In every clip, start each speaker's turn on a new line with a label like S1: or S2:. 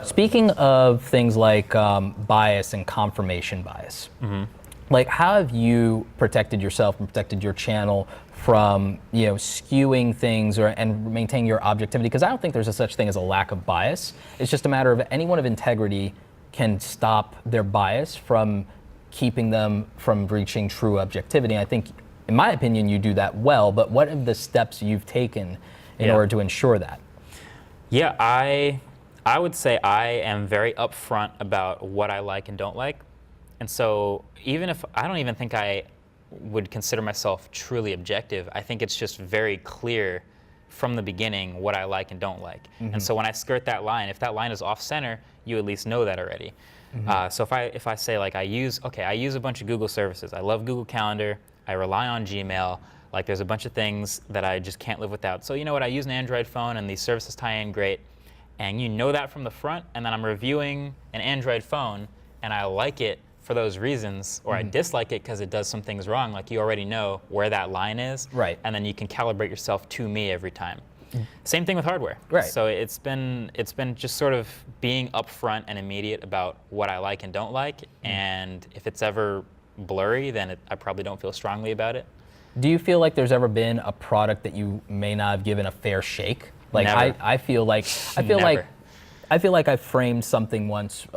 S1: Speaking of things like bias and confirmation bias, like how have you protected yourself and protected your channel from skewing things and maintaining your objectivity? Because I don't think there's a such thing as a lack of bias. It's just a matter of anyone of integrity can stop their bias from keeping them from reaching true objectivity. And I think, in my opinion, you do that well. But what are the steps you've taken in order to ensure that?
S2: Yeah, I would say I am very upfront about what I like and don't like. And so even if I don't even think I would consider myself truly objective, I think it's just very clear from the beginning what I like and don't like. And so when I skirt that line, if that line is off center, you at least know that already. So if I say like I use a bunch of Google services. I love Google Calendar. I rely on Gmail. Like there's a bunch of things that I just can't live without. So you know what? I use an Android phone and these services tie in great. And you know that from the front, and then I'm reviewing an Android phone and I like it for those reasons, or I dislike it because it does some things wrong. Like you already know where that line is,
S1: right?
S2: And then you can calibrate yourself to me every time. Same thing with hardware,
S1: right?
S2: So it's been just sort of being upfront and immediate about what I like and don't like, and if it's ever blurry, then I probably don't feel strongly about it.
S1: Do you feel like there's ever been a product that you may not have given a fair shake? Like I feel like I framed something once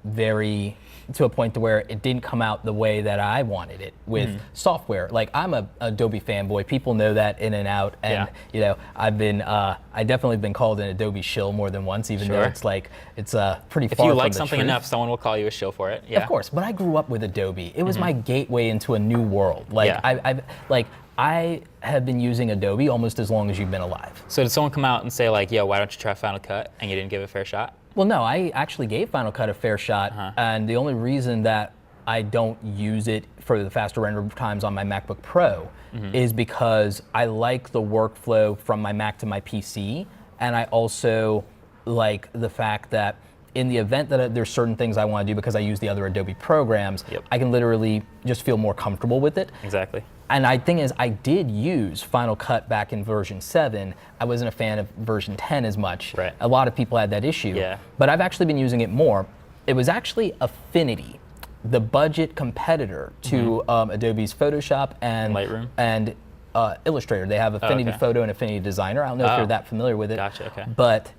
S1: very to a point to where it didn't come out the way that I wanted it with software. Like I'm a Adobe fanboy. People know that in and out. And I definitely been called an Adobe shill more than once, even though it's like it's pretty far from the truth.
S2: If you like something enough, someone will call you a shill for it. Yeah.
S1: Of course, but I grew up with Adobe. It was my gateway into a new world. Like I have been using Adobe almost as long as you've been alive.
S2: So did someone come out and say like, yo, why don't you try Final Cut, and you didn't give it a fair shot?
S1: Well, no, I actually gave Final Cut a fair shot, and the only reason that I don't use it for the faster render times on my MacBook Pro is because I like the workflow from my Mac to my PC, and I also like the fact that in the event that there's certain things I want to do because I use the other Adobe programs, I can literally just feel more comfortable with it.
S2: Exactly.
S1: And the thing is, I did use Final Cut back in version 7. I wasn't a fan of version 10 as much.
S2: Right.
S1: A lot of people had that issue.
S2: Yeah.
S1: But I've actually been using it more. It was actually Affinity, the budget competitor to Adobe's Photoshop and
S2: Lightroom
S1: and Illustrator. They have Affinity Photo and Affinity Designer. I don't know if you're that familiar with it.
S2: Gotcha. Okay.
S1: But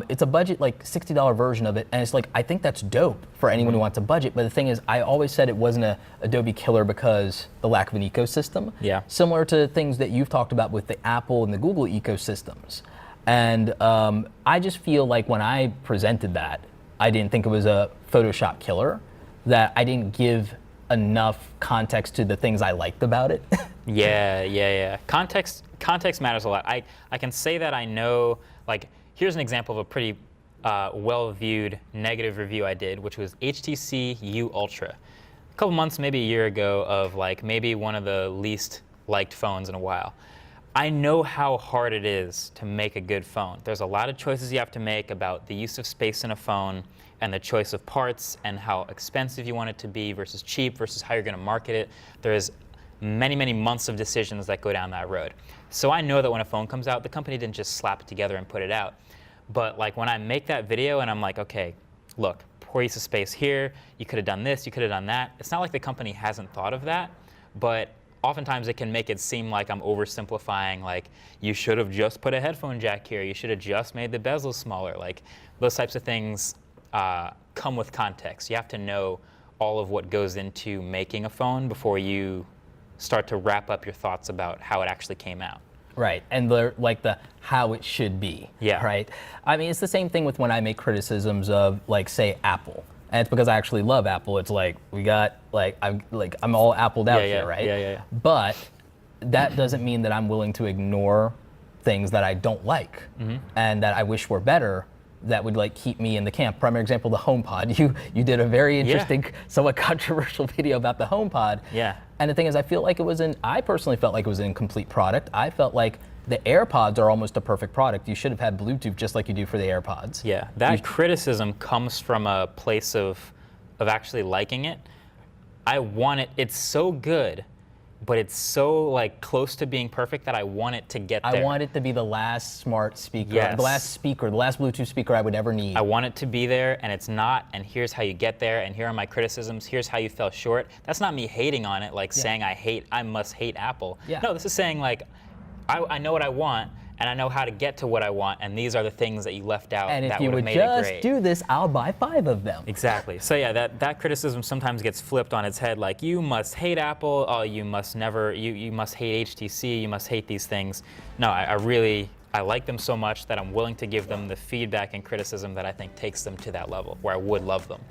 S1: it's a budget like $60 version of it, and it's like I think that's dope for anyone who wants a budget. But the thing is, I always said it wasn't a Adobe killer because the lack of an ecosystem.
S2: Yeah.
S1: Similar to things that you've talked about with the Apple and the Google ecosystems. And I just feel like when I presented that, I didn't think it was a Photoshop killer. That I didn't give enough context to the things I liked about it.
S2: Yeah. Context matters a lot. I can say that I know, like, here's an example of a pretty well-viewed negative review I did, which was HTC U Ultra. A couple months, maybe a year ago, of like maybe one of the least liked phones in a while. I know how hard it is to make a good phone. There's a lot of choices you have to make about the use of space in a phone and the choice of parts and how expensive you want it to be versus cheap versus how you're going to market it. There's many months of decisions that go down that road. So I know that when a phone comes out, the company didn't just slap it together and put it out. But like when I make that video and I'm like, okay, look, poor use of space here, you could have done this, you could have done that. It's not like the company hasn't thought of that, but oftentimes it can make it seem like I'm oversimplifying, like you should have just put a headphone jack here, you should have just made the bezel smaller. Like those types of things come with context. You have to know all of what goes into making a phone before you start to wrap up your thoughts about how it actually came out.
S1: Right, and the how it should be.
S2: Yeah.
S1: Right. I mean, it's the same thing with when I make criticisms of, like, say, Apple, and it's because I actually love Apple. It's like we got I'm all appled out here, right?
S2: Yeah.
S1: But that doesn't mean that I'm willing to ignore things that I don't like and that I wish were better. That would like keep me in the camp. Primary example, the HomePod. You did a very interesting, somewhat controversial video about the HomePod.
S2: Yeah.
S1: And the thing is, I personally felt like it was an incomplete product. I felt like the AirPods are almost a perfect product. You should have had Bluetooth just like you do for the AirPods.
S2: Yeah, that criticism comes from a place of actually liking it. I want it. It's so good but it's so like close to being perfect that I want it to get there.
S1: I want it to be the last smart speaker,
S2: Yes.
S1: the last Bluetooth speaker I would ever need.
S2: I want it to be there, and it's not, and here's how you get there, and here are my criticisms, here's how you fell short. That's not me hating on it, like saying I must hate Apple.
S1: Yeah.
S2: No, this is saying like, I know what I want, and I know how to get to what I want, and these are the things that you left out
S1: And if
S2: that
S1: you
S2: would
S1: would
S2: have made it
S1: just
S2: great.
S1: do this, I'll buy 5 of them.
S2: Exactly. So yeah, that criticism sometimes gets flipped on its head, like you must hate Apple, oh you must never, you must hate HTC, you must hate these things. No, I like them so much that I'm willing to give them the feedback and criticism that I think takes them to that level where I would love them.